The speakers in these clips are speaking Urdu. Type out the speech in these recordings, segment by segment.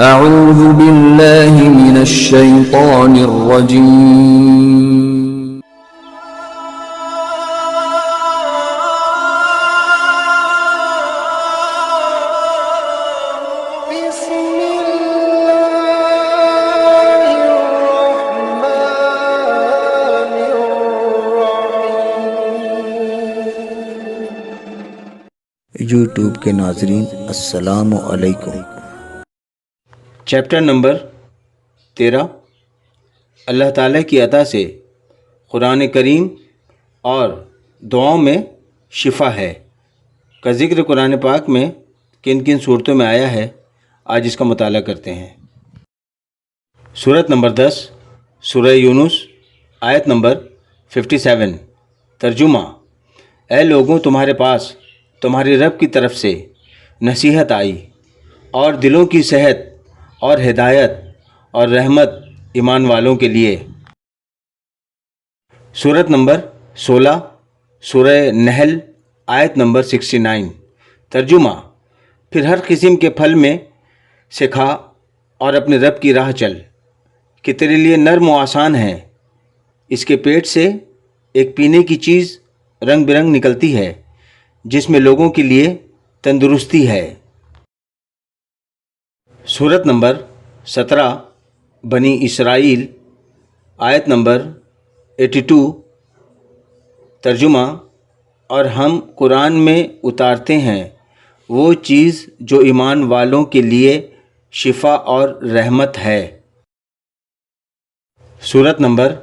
اعوذ باللہ من الشیطان الرجیم یوٹیوب کے ناظرین السلام علیکم۔ چیپٹر نمبر 13 اللہ تعالیٰ کی عطا سے قرآن کریم اور دعاؤں میں شفا ہے کا ذکر قرآن پاک میں کن کن صورتوں میں آیا ہے، آج اس کا مطالعہ کرتے ہیں۔ سورت نمبر 10 سورہ یونس آیت نمبر 57۔ ترجمہ: اے لوگوں، تمہارے پاس تمہاری رب کی طرف سے نصیحت آئی اور دلوں کی صحت اور ہدایت اور رحمت ایمان والوں کے لیے۔ سورت نمبر 16 سورہ نحل آیت نمبر 69۔ ترجمہ: پھر ہر قسم کے پھل میں سے کھا اور اپنے رب کی راہ چل کہ تیرے لیے نرم و آسان ہے۔ اس کے پیٹ سے ایک پینے کی چیز رنگ برنگ نکلتی ہے جس میں لوگوں کے لیے تندرستی ہے۔ سورت نمبر 17 بنی اسرائیل آیت نمبر 82۔ ترجمہ: اور ہم قرآن میں اتارتے ہیں وہ چیز جو ایمان والوں کے لیے شفا اور رحمت ہے۔ سورت نمبر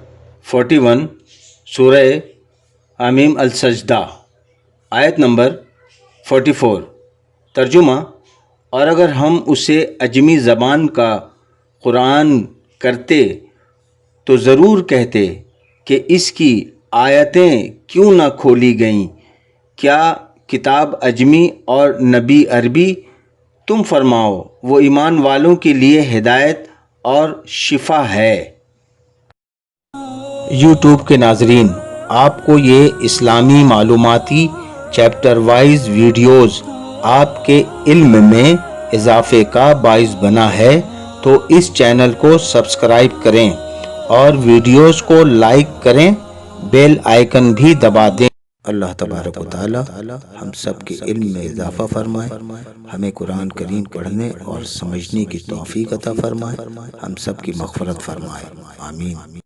41 سورہ حمیم السجدہ آیت نمبر 44۔ ترجمہ: اور اگر ہم اسے عجمی زبان کا قرآن کرتے تو ضرور کہتے کہ اس کی آیتیں کیوں نہ کھولی گئیں، کیا کتاب عجمی اور نبی عربی؟ تم فرماؤ وہ ایمان والوں کے لیے ہدایت اور شفا ہے۔ یوٹیوب کے ناظرین، آپ کو یہ اسلامی معلوماتی چیپٹر وائز ویڈیوز آپ کے علم میں اضافے کا باعث بنا ہے تو اس چینل کو سبسکرائب کریں اور ویڈیوز کو لائک کریں، بیل آئیکن بھی دبا دیں۔ اللہ تبارک و تعالی ہم سب کے علم میں اضافہ فرمائے، ہمیں قرآن کریم پڑھنے اور سمجھنے کی توفیق عطا فرمائے، ہم سب کی مغفرت فرمائے، آمین۔